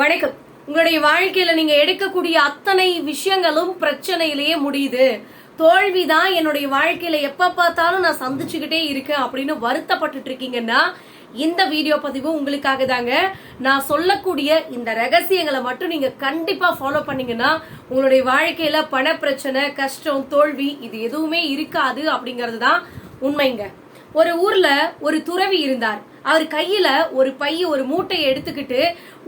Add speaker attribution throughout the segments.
Speaker 1: வணக்கம். உங்களுடைய வாழ்க்கையில நீங்க எடுக்கக்கூடிய அத்தனை விஷயங்களும் பிரச்சனையிலேயே முடியுது. தோல்விதான் என்னுடைய வாழ்க்கையில எப்ப பார்த்தாலும் நான் சந்திச்சுக்கிட்டே இருக்கேன் அப்படின்னு வருத்தப்பட்டு இருக்கீங்கன்னா இந்த வீடியோ பதிவு உங்களுக்காக தாங்க. நான் சொல்லக்கூடிய இந்த ரகசியங்களை மட்டும் நீங்க கண்டிப்பா ஃபாலோ பண்ணீங்கன்னா உங்களுடைய வாழ்க்கையில பண பிரச்சனை, கஷ்டம், தோல்வி இது எதுவுமே இருக்காது அப்படிங்கிறது தான் உண்மைங்க. ஒரு ஊர்ல ஒரு துறவி இருந்தார். அவர் கையில ஒரு பை, ஒரு மூட்டையை எடுத்துக்கிட்டு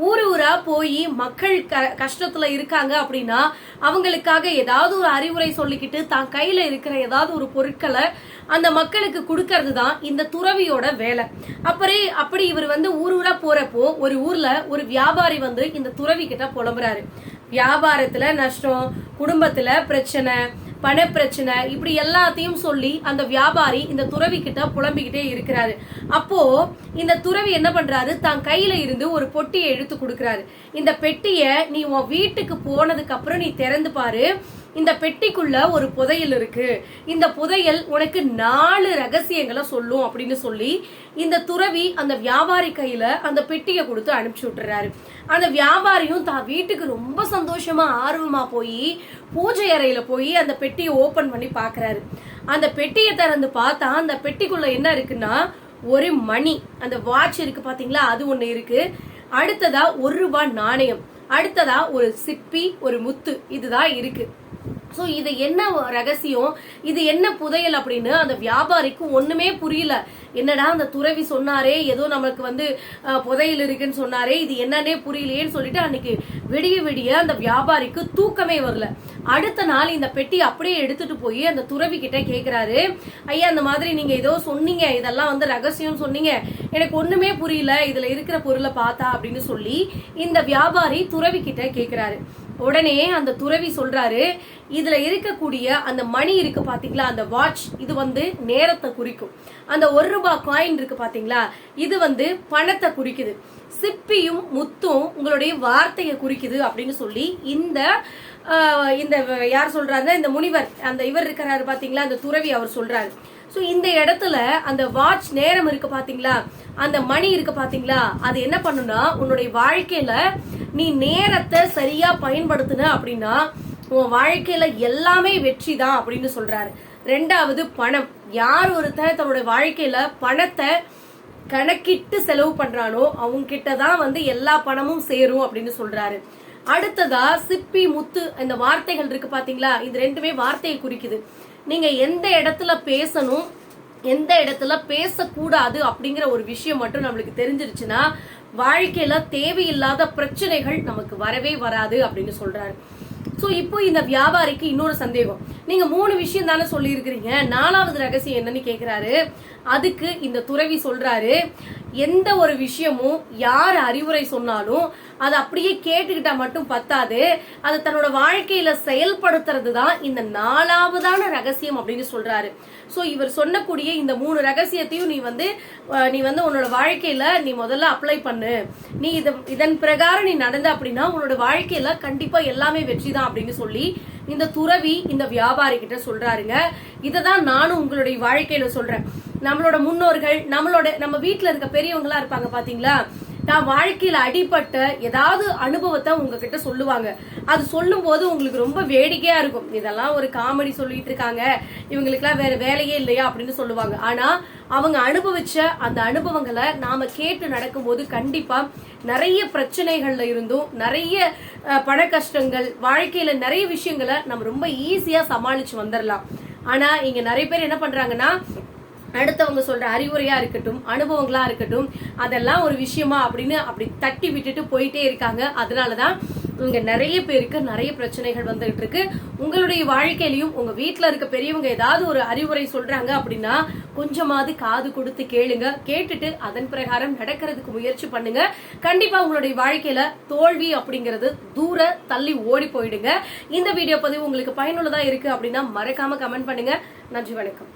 Speaker 1: ஊர் ஊரா போய் மக்கள் கஷ்டத்துல இருக்காங்க அப்படின்னா அவங்களுக்காக ஏதாவது ஒரு அறிவுரை சொல்லிக்கிட்டு தான் கையில இருக்கிற ஏதாவது ஒரு பொருட்களை அந்த மக்களுக்கு கொடுக்கறது தான் இந்த துறவியோட வேலை. அப்படி இவர் ஊர் ஊரா போறப்போ ஒரு ஊர்ல ஒரு வியாபாரி இந்த துறவி கிட்ட புலம்புறாரு. வியாபாரத்துல நஷ்டம், குடும்பத்துல பிரச்சனை, பண பிரச்சனை, இப்படி எல்லாத்தையும் சொல்லி அந்த வியாபாரி இந்த துறவி கிட்ட புலம்பிக்கிட்டே இருக்கிறாரு. அப்போ இந்த துறவி என்ன பண்றாரு, தான் கையில இருந்து ஒரு பொட்டியை எடுத்து கொடுக்கறாரு. இந்த பெட்டிய நீ உன் வீட்டுக்கு போனதுக்கு அப்புறம் நீ திறந்து பாரு. இந்த பெட்டிக்குள்ள ஒரு புதையல் இருக்கு. இந்த புதையல் உனக்கு 4 ரகசியங்களை சொல்லும் அப்படின்னு சொல்லி இந்த துறவி அந்த வியாபாரி கையில அந்த பெட்டியை கொடுத்து அனுப்பிச்சு விட்டுறாரு. அந்த வியாபாரியும் தான் வீட்டுக்கு ரொம்ப சந்தோஷமா ஆர்வமா போய் பூஜை அறையில போய் அந்த பெட்டியை ஓபன் பண்ணி பாக்குறாரு. அந்த பெட்டியை திறந்து பார்த்தா அந்த பெட்டிக்குள்ள என்ன இருக்குன்னா ஒரு மணி, அந்த வாட்ச் இருக்கு பாத்தீங்களா, அது ஒண்ணு இருக்கு. அடுத்ததா 1 ரூபாய் நாணயம், அடுத்ததா ஒரு சிப்பி, ஒரு முத்து, இதுதான் இருக்கு. சோ இது என்ன ரகசியம், இது என்ன புதையல் அப்படின்னு அந்த வியாபாரிக்கு ஒண்ணுமே புரியல. என்னடா அந்த துறவி சொன்னாரே, ஏதோ நமக்கு புதையல் இருக்குன்னு சொன்னாரே, இது என்னன்னே புரியலையேன்னு சொல்லிட்டு அன்னைக்கு விடிய விடிய அந்த வியாபாரிக்கு தூக்கமே வரல. அடுத்த நாள் இந்த பெட்டி அப்படியே எடுத்துட்டு போய் அந்த துறவி கிட்ட கேக்குறாரு. ஐயா, அந்த மாதிரி நீங்க ஏதோ சொன்னீங்க, இதெல்லாம் ரகசியம் சொன்னீங்க, எனக்கு ஒண்ணுமே புரியல இதுல இருக்கிற பொருளை பார்த்தா அப்படின்னு சொல்லி இந்த வியாபாரி துறவி கிட்ட கேக்குறாரு. உடனே அந்த துறவி சொல்றாரு, இதுல இருக்கக்கூடிய அந்த மணி இருக்கு பாத்தீங்களா, அந்த வாட்ச், இது நேரத்தை குறிக்கும். அந்த 1 ரூபாய் காயின் இருக்கு பாத்தீங்களா, இது பணத்தை குறிக்குது. சிப்பியும் முத்தும் உங்களுடைய வார்த்தையை குறிக்குது அப்படின்னு சொல்லி இந்த யார் சொல்றாரு, இந்த முனிவர், அந்த இவர் இருக்கிறாரு பாத்தீங்களா, அந்த துறவி, அவர் சொல்றாரு. சோ இந்த இடத்துல அந்த வாட்ச் நேரம் இருக்கு பாத்தீங்களா, அந்த மணி இருக்கு பாத்தீங்களா, அது என்ன பண்ணுனா உன்னுடைய வாழ்க்கையில நீ நேரத்தை சரியா பயன்படுத்தின அப்படின்னா உன் வாழ்க்கையில எல்லாமே வெற்றி தான் அப்படின்னு சொல்றாரு. 2வது பணம். யார் ஒருத்தர் தன்னுடைய வாழ்க்கையில பணத்தை கணக்கிட்டு செலவு பண்றானோ அவங்க கிட்டதான் எல்லா பணமும் சேரும் அப்படின்னு சொல்றாரு. அடுத்ததா சிப்பி, முத்து, இந்த வார்த்தைகள் இருக்கு பாத்தீங்களா, இது 2மே வார்த்தையை குறிக்குது. நீங்க எந்த இடத்துல பேசணும், எந்த இடத்துல பேசக்கூடாது அப்படிங்கிற ஒரு விஷயம் மட்டும் நம்மளுக்கு தெரிஞ்சிருச்சுன்னா வாழ்க்கையில தேவையில்லாத பிரச்சனைகள் நமக்கு வரவே வராது அப்படின்னு சொல்றாரு. சோ இப்போ இந்த வியாபாரிக்கு இன்னொரு சந்தேகம். நீங்க 3 விஷயம் தானே சொல்லி இருக்கிறீங்க, 4வது ரகசியம் என்னன்னு கேக்குறாரு. அதுக்கு இந்த துறவி சொல்றாரு, எந்த ஒரு விஷயமும் யார் அறிவுரை சொன்னாலும் அதை அப்படியே கேட்டுக்கிட்டா மட்டும் பத்தாது, அதை தன்னோட வாழ்க்கையில செயல்படுத்துறது தான் இந்த 4வதான ரகசியம் அப்படின்னு சொல்றாரு. சோ இவர் சொன்னக்கூடிய இந்த 3 ரகசியத்தையும் நீ உன்னோட வாழ்க்கையில நீ முதல்ல அப்ளை பண்ணு. நீ இதன் பிரகாரம் நீ நடந்த அப்படின்னா உன்னோட வாழ்க்கையில கண்டிப்பா எல்லாமே வெற்றி தான் அப்படின்னு சொல்லி இந்த துறவி இந்த வியாபாரி கிட்ட சொல்றாருங்க. இததான் நானும் உங்களுடைய வாழ்க்கையில சொல்றேன். நம்மளோட முன்னோர்கள், நம்ம வீட்டுல இருக்க பெரியவங்களா இருப்பாங்க பாத்தீங்களா, நான் வாழ்க்கையில அடிபட்ட ஏதாவது அனுபவத்தை உங்ககிட்ட சொல்லுவாங்க. அது சொல்லும் போது உங்களுக்கு ரொம்ப வேடிக்கையா இருக்கும். இதெல்லாம் ஒரு காமெடி சொல்லிட்டு இருக்காங்க, இவங்களுக்கு எல்லாம் வேற வேலையே இல்லையா அப்படின்னு சொல்லுவாங்க. ஆனா அவங்க அனுபவிச்ச அந்த அனுபவங்களை நாம கேட்டு நடக்கும் போது கண்டிப்பா நிறைய பிரச்சனைகள்ல இருந்தும், நிறைய பண கஷ்டங்கள், வாழ்க்கையில நிறைய விஷயங்களை நம்ம ரொம்ப ஈஸியா சமாளிச்சு வந்துடலாம். ஆனா இங்க நிறைய பேர் என்ன பண்றாங்கன்னா, அடுத்தவங்க சொல்ற அறிவுரையா இருக்கட்டும், அனுபவங்களா இருக்கட்டும், அதெல்லாம் ஒரு விஷயமா அப்படின்னு அப்படி தட்டி விட்டுட்டு போயிட்டே இருக்காங்க. அதனாலதான் இங்க நிறைய பேருக்கு நிறைய பிரச்சனைகள் வந்துகிட்டு இருக்கு. உங்களுடைய வாழ்க்கையிலையும் உங்க வீட்டுல இருக்க பெரியவங்க ஏதாவது ஒரு அறிவுரை சொல்றாங்க அப்படின்னா கொஞ்சமாவது காது கொடுத்து கேளுங்க. கேட்டுட்டு அதன் பிரகாரம் நடக்கிறதுக்கு முயற்சி பண்ணுங்க. கண்டிப்பா உங்களுடைய வாழ்க்கையில தோல்வி அப்படிங்கிறது தூர தள்ளி ஓடி போயிடுங்க. இந்த வீடியோ பதிவு உங்களுக்கு பயனுள்ளதா இருக்கு அப்படின்னா மறக்காம கமெண்ட் பண்ணுங்க. நன்றி, வணக்கம்.